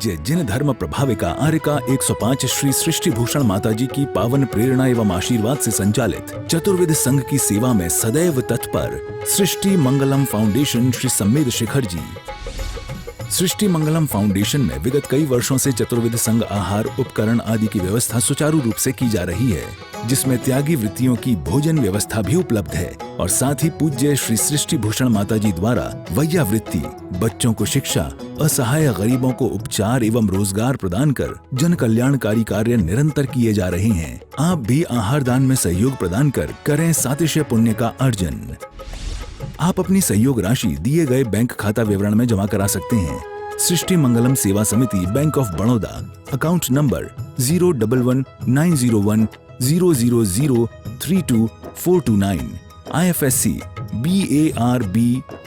पूज्य जिन धर्म प्रभाविका आर्यका 105 श्री सृष्टि भूषण माताजी की पावन प्रेरणा एवं आशीर्वाद से संचालित चतुर्वेद संघ की सेवा में सदैव तत्पर सृष्टि मंगलम फाउंडेशन श्री सम्मेद शिखर जी। सृष्टि मंगलम फाउंडेशन में विगत कई वर्षों से चतुर्वेद संघ आहार उपकरण आदि की व्यवस्था सुचारू रूप से की जा रही है, जिसमें त्यागी वृत्तियों की भोजन व्यवस्था भी उपलब्ध है और साथ ही पूज्य श्री सृष्टि भूषण माताजी द्वारा वैया वृत्ति, बच्चों को शिक्षा, असहाय गरीबों को उपचार एवं रोजगार प्रदान कर जन कल्याणकारी कार्य निरंतर किए जा रहे हैं। आप भी आहार दान में सहयोग प्रदान कर करें सातिशय पुण्य का अर्जन। आप अपनी सहयोग राशि दिए गए बैंक खाता विवरण में जमा करा सकते हैं। सृष्टि Mangalam Seva Samiti, bank of Baroda, account number 011901000322429, IFSC BARB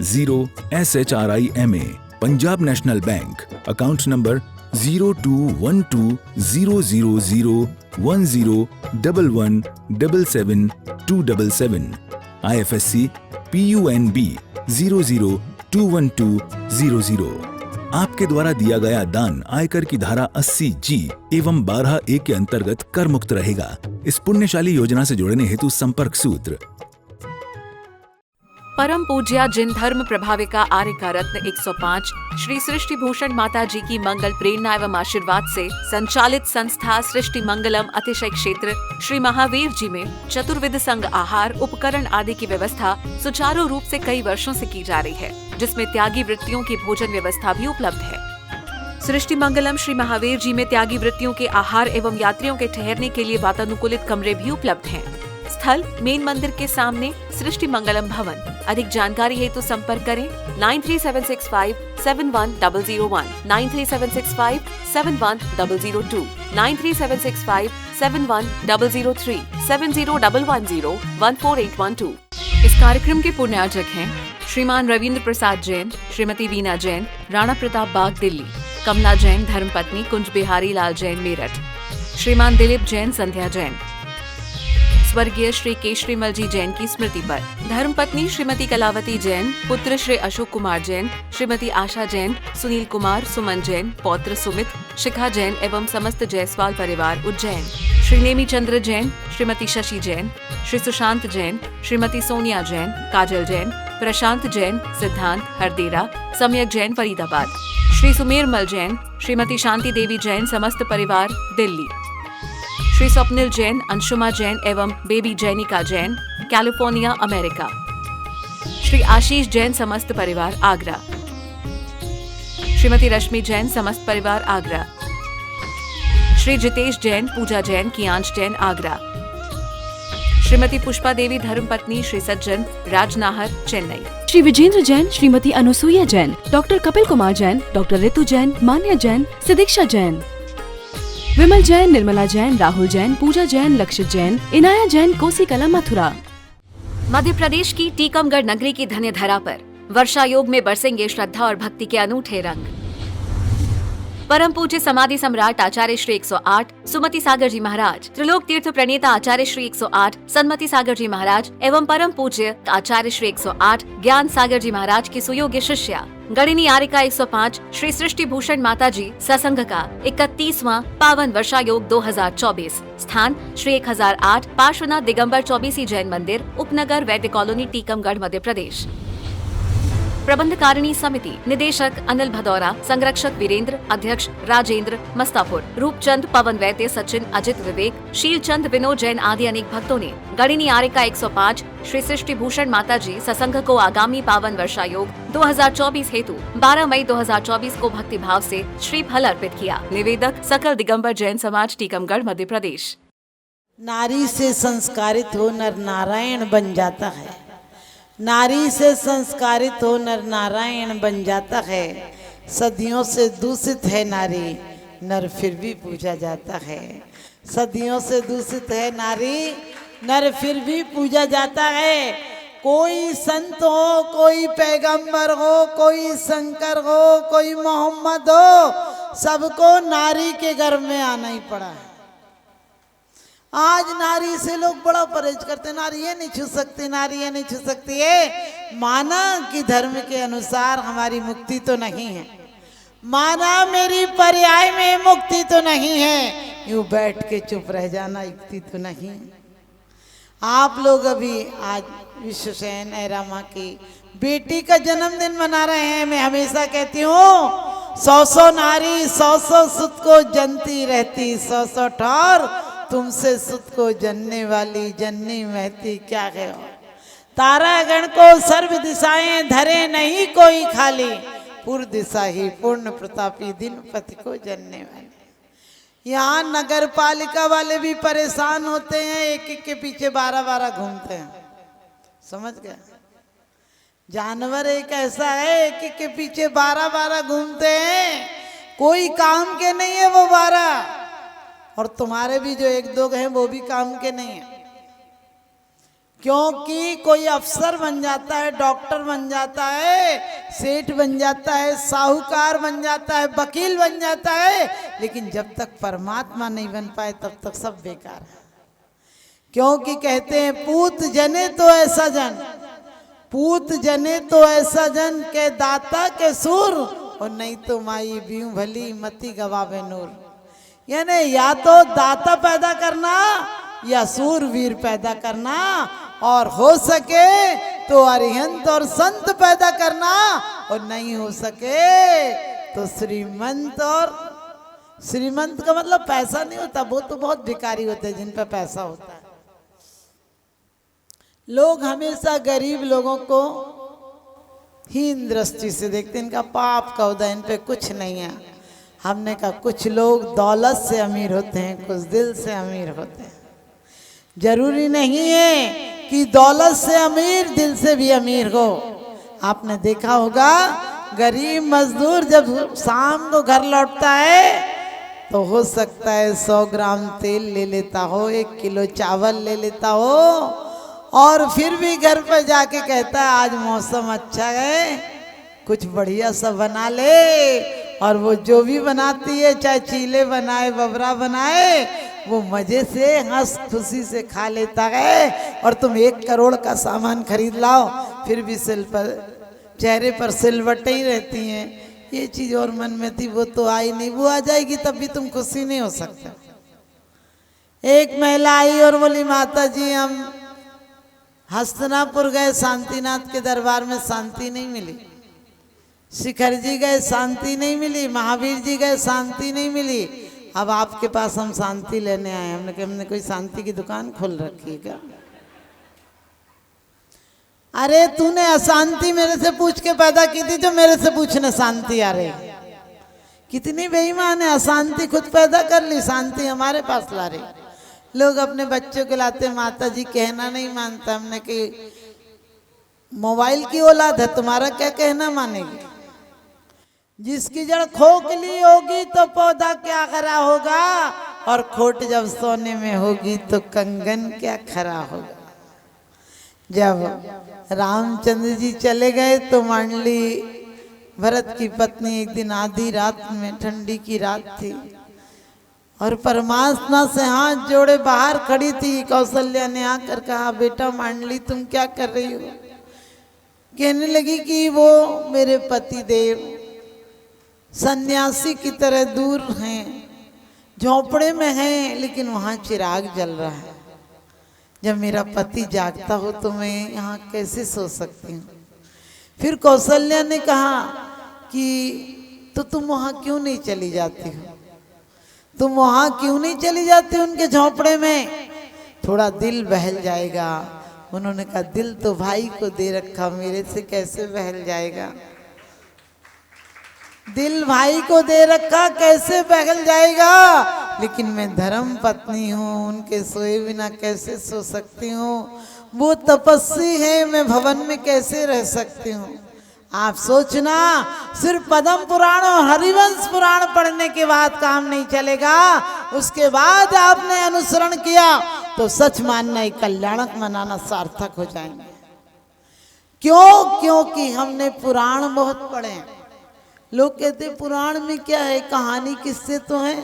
0SHRIMA, Punjab national bank, account number 0212001011777277, IFSC PUNB 0021200। आपके द्वारा दिया गया दान आयकर की धारा 80G एवं 12A के अंतर्गत कर मुक्त रहेगा। इस पुण्यशाली योजना से जुड़ने हेतु संपर्क सूत्र। परम पूज्या जिन धर्म प्रभाविका आर्यका रत्न 105 श्री सृष्टि भूषण माता जी की मंगल प्रेरणा एवं आशीर्वाद से संचालित संस्था सृष्टि मंगलम अतिशय क्षेत्र श्री महावीर जी में चतुर्विध संघ आहार उपकरण आदि की व्यवस्था सुचारू रूप से कई वर्षों से की जा रही है, जिसमें त्यागी वृत्तियों की भोजन व्यवस्था भी उपलब्ध है। सृष्टि मंगलम श्री महावीर जी में त्यागी वृत्तियों के आहार एवं यात्रियों के ठहरने के लिए वातानुकूलित कमरे भी उपलब्ध हैं। स्थल मेन मंदिर के सामने सृष्टि मंगलम भवन। अधिक जानकारी हेतु संपर्क करें 9376571001, 9376571002, 9376571003, 7011014812। इस कार्यक्रम के पुण्यार्चक हैं श्रीमान रविंद्र प्रसाद जैन, श्रीमती वीना जैन, राणा प्रताप बाग दिल्ली, कमला जैन धर्मपत्नी कुंज बिहारी लाल जैन मेरठ, श्रीमान दिलीप जैन संध्या जैन। स्वर्गीय श्री केशरीमल जी जैन की स्मृति पर धर्मपत्नी श्रीमती कलावती जैन, पुत्र श्री अशोक कुमार जैन, श्रीमती आशा जैन, सुनील कुमार, सुमन जैन, पौत्र सुमित, शिखा जैन एवं समस्त जायसवाल परिवार उज्जैन। श्री नेमी चंद्र जैन, श्रीमती शशि जैन, श्री सुशांत जैन, श्रीमती सोनिया जैन, काजल जैन, प्रशांत जैन, सिद्धांत हरदेरा, सम्यक जैन फरीदाबाद, श्री सुमेरमल जैन, श्रीमती शांति देवी जैन, समस्त परिवार दिल्ली, श्री स्वप्निल जैन, अंशुमा जैन एवं baby Janika Jain, California America, Shri Ashish Jain, समस्त परिवार आगरा, श्रीमती रश्मि जैन, समस्त परिवार आगरा, श्री जितेश जैन, पूजा जैन, कियांश जैन आगरा, श्रीमती पुष्पा देवी धर्मपत्नी श्री सज्जन, राजनाहर चेन्नई, श्री विजेंद्र जैन, श्रीमती अनुसुईया जैन, डॉक्टर कपिल कुमार जैन, डॉक्टर रितु जैन, मान्या जैन, सिदीक्षा जैन, विमल जैन, निर्मला जैन, राहुल जैन, पूजा जैन, लक्षित जैन, इनाया जैन, कोसीकला मथुरा। मध्य प्रदेश की टीकमगढ़ नगरी की धन्य धरा पर वर्षा योग में बरसेंगे श्रद्धा और भक्ति के अनूठे रंग। परम पूज्य समाधि सम्राट आचार्य श्री 108 सुमति सागर जी महाराज, त्रिलोक तीर्थ प्रणेता आचार्य श्री 108 सन्मति सागर जी महाराज एवं परम पूज्य आचार्य श्री 108 ज्ञान सागर जी महाराज की सुयोग्य शिष्या गणिनी आर्यका 105 श्री सृष्टि भूषण माता जी ससंघ का 31वां पावन वर्षा योग 2024। स्थान श्री 1008 पार्श्वनाथ दिगंबर चौबीसी जैन मंदिर, उपनगर वैद्य कॉलोनी, टीकमगढ़, मध्य प्रदेश। प्रबंधकारिणी समिति निदेशक अनिल भदौरा, संरक्षक वीरेंद्र, अध्यक्ष राजेंद्र मस्तापुर, रूपचंद, पवन वैद्य, सचिन, अजित, विवेक, शीलचंद, विनोद जैन आदि अनेक भक्तों ने गणिनी आर्यका 105 श्री सृष्टि भूषण माता जी ससंघ को आगामी पावन वर्षा योग 2024 हेतु 12 मई 2024 को भक्ति भाव से श्रीफल अर्पित किया। निवेदक सकल दिगंबर जैन समाज, टीकमगढ़, मध्य प्रदेश। नारी से संस्कारित हो नर नारायण बन जाता है, नारी से संस्कारित हो नर नारायण बन जाता है। सदियों से दूषित है नारी, नर फिर भी पूजा जाता है। सदियों से दूषित है नारी, नर फिर भी पूजा जाता है। कोई संत हो, कोई पैगंबर हो, कोई शंकर हो, कोई मोहम्मद हो, सबको नारी के गर्भ में आना ही पड़ा है। आज नारी से लोग बड़ा परहेज करते, नारी ये नहीं छू सकती, नारी ये नहीं छू सकती है। माना कि धर्म के अनुसार हमारी मुक्ति तो नहीं है, माना मेरी पर्याय में मुक्ति तो नहीं है, यूं बैठ के चुप रह जाना युक्ति तो नहीं। आप लोग अभी आज विश्वसेन ऐरामा की बेटी का जन्मदिन मना रहे हैं। मैं हमेशा कहती हूँ 100 नारी 100 सुत को जनती रहती, 100 ठौर तुमसे सुत को जनने वाली जननी महती क्या है। तारागण को सर्व दिशाएं धरे नहीं कोई खाली, पूर्व दिशा ही पूर्ण प्रतापी दिन पति को जनने वाली। यहाँ नगर पालिका वाले भी परेशान होते हैं, एक एक के पीछे 12 घूमते हैं। समझ गए? जानवर एक ऐसा है, एक एक के पीछे 12 घूमते हैं, कोई काम के नहीं है वो 12। और तुम्हारे भी जो 1-2 हैं वो भी काम के नहीं है, क्योंकि कोई अफसर बन जाता है, डॉक्टर बन जाता है, सेठ बन जाता है, साहूकार बन जाता है, वकील बन जाता है, लेकिन जब तक परमात्मा नहीं बन पाए तब तक सब बेकार है। क्योंकि कहते हैं पूत जने तो ऐसा जन, पूत जने तो ऐसा जन के दाता के सुर, और नहीं तो माई बीऊ भली मती गवावे नूर। यानी या तो दाता पैदा करना या सूरवीर पैदा करना, और हो सके तो अरिहंत और संत पैदा करना, और नहीं हो सके तो श्रीमंत। और श्रीमंत का मतलब पैसा नहीं होता, वो तो बहुत भिखारी होते हैं जिन पे पैसा होता है। लोग हमेशा गरीब लोगों को हीन दृष्टि से देखते हैं, इनका पाप का उदय, इन पे कुछ नहीं है। हमने कहा कुछ लोग दौलत से अमीर होते हैं, कुछ दिल से अमीर होते हैं। जरूरी नहीं है कि दौलत से अमीर दिल से भी अमीर हो। आपने देखा होगा गरीब मजदूर जब शाम को घर लौटता है तो हो सकता है 100 ग्राम तेल ले लेता हो, 1 किलो चावल ले लेता हो, और फिर भी घर पर जाके कहता है आज मौसम अच्छा है, कुछ बढ़िया सा बना ले। और वो जो भी बनाती है, चाहे चीले बनाए बबरा बनाए, वो मजे से हंस खुशी से खा लेता है। और तुम 1 करोड़ का सामान खरीद लाओ, फिर भी सिल पर चेहरे पर सिलवटें ही रहती हैं। ये चीज और मन में थी वो तो आई नहीं, वो आ जाएगी तब भी तुम खुशी नहीं हो सकते। एक महिला आई और बोली माता जी हम हस्तिनापुर गए, शांतिनाथ के दरबार में शांति नहीं मिली, शिखर जी गए शांति नहीं मिली, महावीर जी गए शांति नहीं मिली, अब आपके पास हम शांति लेने आए। हमने कहा हमने कोई शांति की दुकान खोल रखी है क्या? अरे तूने अशांति मेरे से पूछ के पैदा की थी, जो मेरे से पूछने शांति आ रही। कितनी बेईमान है, अशांति खुद पैदा कर ली, शांति हमारे पास ला रही। लोग अपने बच्चों को लाते माता जी कहना नहीं मानता। हमने कि मोबाइल की औलाद है, तुम्हारा क्या कहना मानेगी? जिसकी जड़ खोखली होगी तो पौधा क्या खरा होगा, और खोट जब सोने में होगी तो कंगन क्या खरा होगा। जब रामचंद्र जी चले गए तो मंडली भरत की पत्नी एक दिन आधी रात में, ठंडी की रात थी, और परमात्मा से हाथ जोड़े बाहर खड़ी थी। कौशल्या ने आकर कहा बेटा मंडली तुम क्या कर रही हो? कहने लगी कि वो मेरे पति देव सन्यासी की तरह दूर हैं, झोपड़े में हैं, लेकिन वहाँ चिराग जल रहा है। जब मेरा पति जागता हो तो मैं यहाँ कैसे सो सकती हूँ? फिर कौशल्या ने कहा कि तो तुम वहाँ क्यों नहीं चली जाती हो? तुम वहाँ क्यों नहीं चली जाती उनके झोपड़े में? थोड़ा दिल बहल जाएगा। उन्होंने कहा दिल तो भाई को दे रखा, मेरे से कैसे बहल जाएगा? दिल भाई को दे रखा, कैसे बहल जाएगा? लेकिन मैं धर्म पत्नी हूँ, उनके सोए बिना कैसे सो सकती हूँ? वो तपस्वी है, मैं भवन में कैसे रह सकती हूँ? आप सोचना सिर्फ पद्म पुराण और हरिवंश पुराण पढ़ने के बाद काम नहीं चलेगा। उसके बाद आपने अनुसरण किया तो सच मानना ही कल्याणक मनाना सार्थक हो जाएंगे। क्यों? क्योंकि हमने पुराण बहुत पढ़े हैं। लोग कहते पुराण में क्या है, कहानी किससे तो है।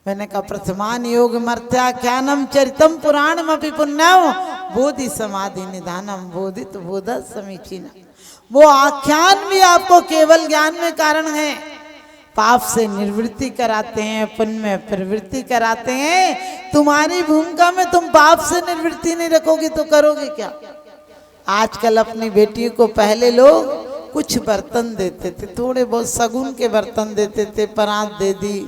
मैंने कहा प्रथमान योग मर्त्याख्यानम चरितम पुराणम अपि पुण्यम बोधि समाधि निधानम बोधित बोध समीचीन। वो आख्यान भी आपको केवल ज्ञान में कारण है। पाप से निवृत्ति कराते हैं, पुण्य में प्रवृत्ति कराते हैं। तुम्हारी भूमिका में तुम पाप से निवृत्ति नहीं रखोगे तो करोगे क्या? आजकल अपनी बेटियों को पहले लोग कुछ बर्तन देते थे, थोड़े बहुत सगुन के बर्तन देते थे, परात दे दी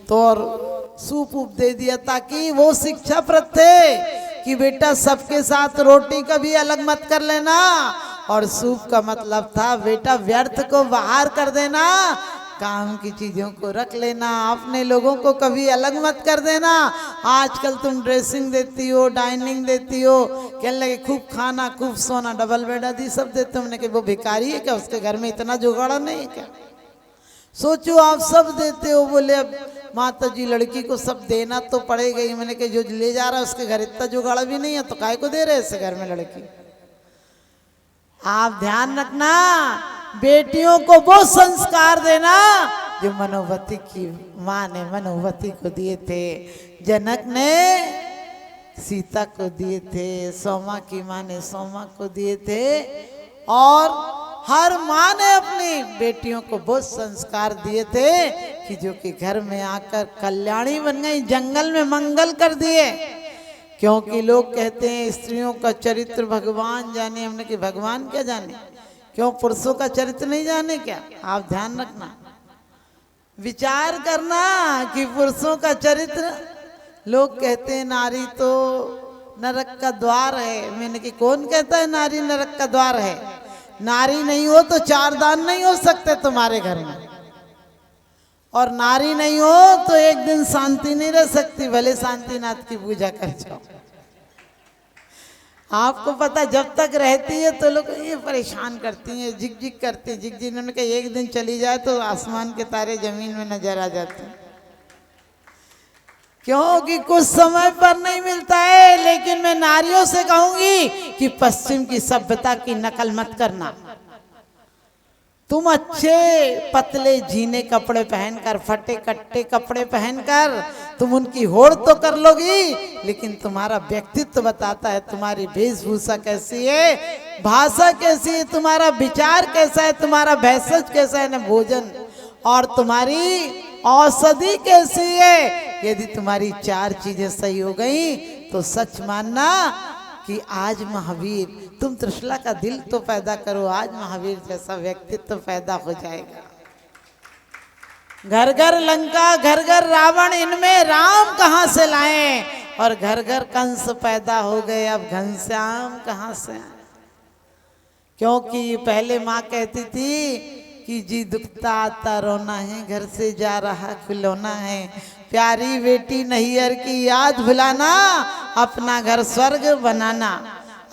तो और सूप उप दे दिया, ताकि वो शिक्षाप्रद थे कि बेटा सबके साथ रोटी कभी अलग मत कर लेना। और सूप का मतलब था बेटा व्यर्थ को बाहर कर देना, काम की चीजों को रख लेना, अपने लोगों को कभी अलग मत कर देना। आजकल तुम ड्रेसिंग देती हो, डाइनिंग देती हो, कहने लगे खूब खाना, खूब सोना, डबल बेड आदि सब देते। हमने कि वो भिखारी है क्या? उसके घर में इतना जुगाड़ा नहीं है क्या? सोचो आप सब देते हो। बोले अब माता जी लड़की को सब देना तो पड़ेगा ही। मैंने कहा जो ले जा रहा है उसके घर इतना जुगाड़ा भी नहीं है तो काहे को दे रहे ऐसे घर में लड़की? आप ध्यान रखना, बेटियों को वो संस्कार देना जो मनोवती की माँ ने मनोवती को दिए थे, जनक ने सीता को दिए थे, सोमा की माँ ने सोमा को दिए थे, और हर माँ ने अपनी बेटियों को वो संस्कार दिए थे कि जो कि घर में आकर कल्याणी बन गई, जंगल में मंगल कर दिए। क्योंकि लोग कहते हैं स्त्रियों का चरित्र भगवान जाने। हमने कि भगवान क्या जाने? क्यों पुरुषों का चरित्र नहीं जाने क्या? आप ध्यान रखना, विचार करना कि पुरुषों का चरित्र, लोग कहते हैं नारी तो नरक का द्वार है। मैंने कि कौन कहता है नारी नरक का द्वार है? नारी नहीं हो तो चार दान नहीं हो सकते तुम्हारे घर में, और नारी नहीं हो तो एक दिन शांति नहीं रह सकती, भले शांतिनाथ की पूजा कर जाओ। आपको पता जब तक रहती है तो लोग ये परेशान करती हैं, झिक झिक करती, झिक झिक। उन्होंने कहा एक दिन चली जाए तो आसमान के तारे जमीन में नजर आ जाते हैं, क्योंकि कुछ समय पर नहीं मिलता है। लेकिन मैं नारियों से कहूंगी कि पश्चिम की सभ्यता की नकल मत करना। तुम अच्छे पतले जीने कपड़े पहनकर, फटे कट्टे कपड़े पहनकर तुम उनकी होड़ तो कर लोगी, लेकिन तुम्हारा व्यक्तित्व बताता है तुम्हारी वेशभूषा कैसी है, भाषा कैसी है, तुम्हारा विचार कैसा है, तुम्हारा भेषज कैसा है, न भोजन, और तुम्हारी औषधि कैसी है। यदि तुम्हारी चार चीजें सही हो गई तो सच मानना कि आज महावीर, तुम त्रिशला का दिल तो पैदा करो, आज महावीर जैसा व्यक्तित्व पैदा हो जाएगा। घर घर लंका, घर घर रावण, इनमें राम कहाँ से लाएं? और घर घर कंस पैदा हो गए, अब घनश्याम कहाँ से आए? क्योंकि पहले माँ कहती थी कि जी दुखता आता रोना है, घर से जा रहा खिलौना है, प्यारी बेटी नैहर की याद भुलाना, अपना घर स्वर्ग बनाना।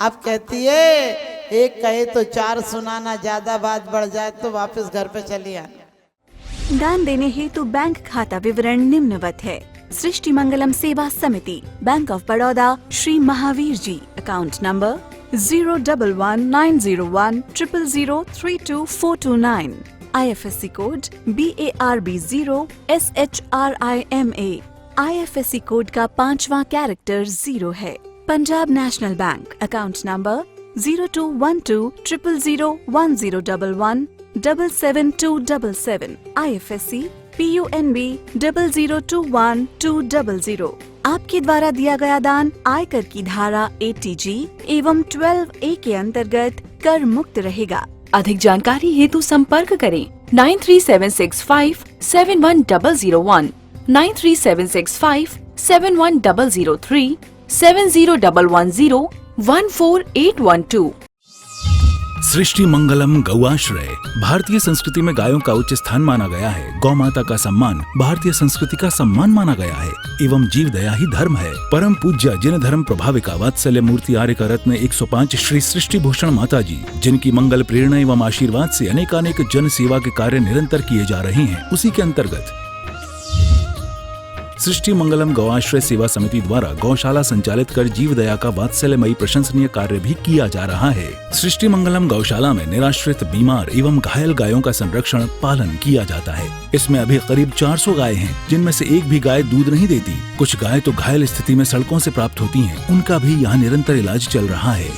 अब कहती है एक कहे तो चार सुनाना, ज्यादा बात बढ़ जाए तो वापस घर पे चली आना। दान देने हेतु बैंक खाता विवरण निम्नवत है। सृष्टि Mangalam Seva Samiti, bank of Baroda, Shri Mahavir ji, account number 011901000322429, IFSC code BARB0 SHRIMA, IFSC code का 5वां कैरेक्टर 0 है। Punjab national bank, account number 0212000101 77277, IFSC PUNB 0021200। आपके द्वारा दिया गया दान आयकर की धारा 80G एवं 12A के अंतर्गत कर मुक्त रहेगा। अधिक जानकारी हेतु संपर्क करें 9376571001, 9376571003, 7011014812। सृष्टि मंगलम गौआश्रय। भारतीय संस्कृति में गायों का उच्च स्थान माना गया है। गौ माता का सम्मान भारतीय संस्कृति का सम्मान माना गया है एवं जीव दया ही धर्म है। परम पूज्य जिन धर्म प्रभाविका वात्सल्य मूर्ति आर्य का रत्न 105 श्री सृष्टि भूषण माता जी, जिनकी मंगल प्रेरणा एवं आशीर्वाद से अनेकानेक जन सेवा के कार्य निरंतर किए जा रहे हैं, उसी के अंतर्गत सृष्टि मंगलम गौआश्रय सेवा समिति द्वारा गौशाला संचालित कर जीव दया का वात्सल्यमयी प्रशंसनीय कार्य भी किया जा रहा है। सृष्टि मंगलम गौशाला में निराश्रित, बीमार एवं घायल गायों का संरक्षण पालन किया जाता है। इसमें अभी करीब 400 गाय हैं, जिनमें से एक भी गाय दूध नहीं देती। कुछ गाय तो घायल स्थिति में सड़कों से प्राप्त होती हैं, उनका भी यहाँ निरंतर इलाज चल रहा है।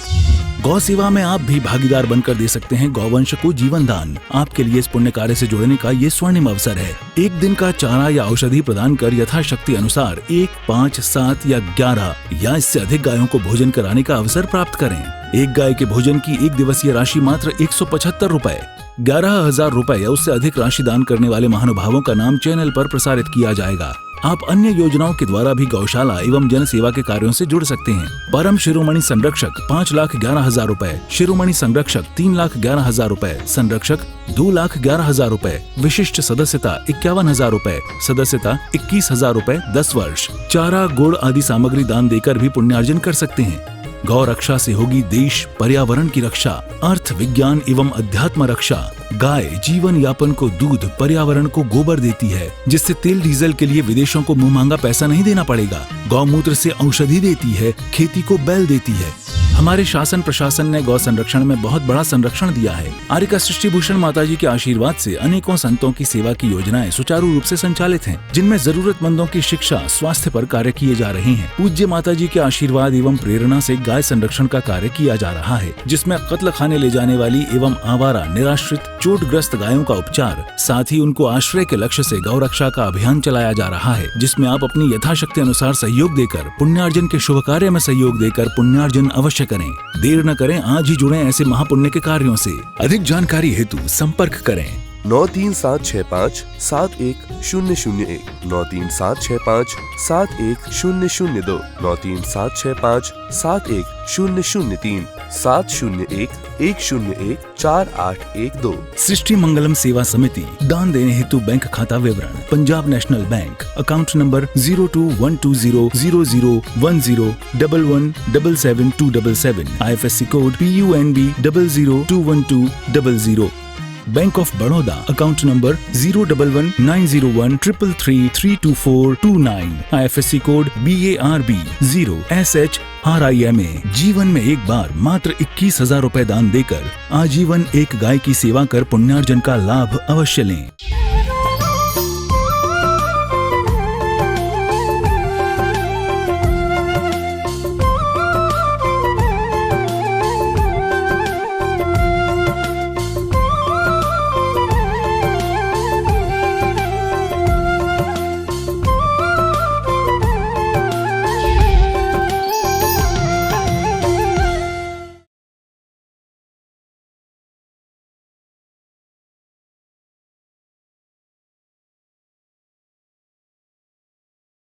गौ सेवा में आप भी भागीदार बनकर दे सकते हैं गौवंश को जीवन दान। आपके लिए इस पुण्य कार्य से जुड़ने का ये स्वर्णिम अवसर है। एक दिन का चारा या औषधि प्रदान कर यथाशक्ति अनुसार 1, 5, 7 या 11 या इससे अधिक गायों को भोजन कराने का अवसर प्राप्त करें। एक गाय के भोजन की 1 दिवसीय राशि मात्र 175 रुपए। 11,000 रुपए या उससे अधिक राशि दान करने वाले महानुभावों का नाम चैनल पर प्रसारित किया जाएगा। आप अन्य योजनाओं के द्वारा भी गौशाला एवं जन सेवा के कार्यों से जुड़ सकते हैं। परम शिरोमणि संरक्षक 5,11,000 रुपए, शिरोमणि संरक्षक 3,11,000 रुपए, संरक्षक 2,11,000 रुपए, विशिष्ट सदस्यता 51,000 रुपए, सदस्यता 21,000 रुपए 10 वर्ष। चारा, गुड़ आदि सामग्री दान देकर भी पुण्यार्जन कर सकते हैं। गौ रक्षा से होगी देश पर्यावरण की रक्षा, अर्थ विज्ञान एवं अध्यात्म रक्षा। गाय जीवन यापन को दूध, पर्यावरण को गोबर देती है, जिससे तेल डीजल के लिए विदेशों को मुंह मांगा पैसा नहीं देना पड़ेगा। गौमूत्र से औषधि देती है, खेती को बैल देती है। हमारे शासन प्रशासन ने गौ संरक्षण में बहुत बड़ा संरक्षण दिया है। आर्यका सृष्टि भूषण माताजी के आशीर्वाद से अनेकों संतों की सेवा की योजनाएं सुचारू रूप से संचालित हैं, जिनमें जरूरतमंदों की शिक्षा, स्वास्थ्य पर कार्य किए जा रहे हैं। पूज्य माताजी के आशीर्वाद एवं प्रेरणा से गाय संरक्षण का कार्य किया जा रहा है, जिसमें कत्ल खाने ले जाने वाली एवं आवारा, निराश्रित, चोटग्रस्त गायों का उपचार, साथ ही उनको आश्रय के लक्ष्य से गौ रक्षा का अभियान चलाया जा रहा है, जिसमें आप अपनी यथाशक्ति अनुसार सहयोग देकर पुण्यार्जन के शुभ कार्य में सहयोग देकर पुण्यार्जन अवश्य करें। देर न करें, आज ही जुड़ें ऐसे महापुण्य के कार्यों से। अधिक जानकारी हेतु संपर्क करें 93765 71001, 93765 71002, 93765 71003, 701-101-4812। सृष्टि मंगलम सेवा समिति दान देने हेतु बैंक खाता विवरण: Punjab national bank, account number 0212001011777277, IFSC code PUNB 0021200। Bank of Baroda, account number 0119013332429, IFSC code BARB 0SHRIMA। जीवन में एक बार मात्र 21,000 रुपए दान देकर आजीवन एक गाय की सेवा कर पुण्यार्जन का लाभ अवश्य लें।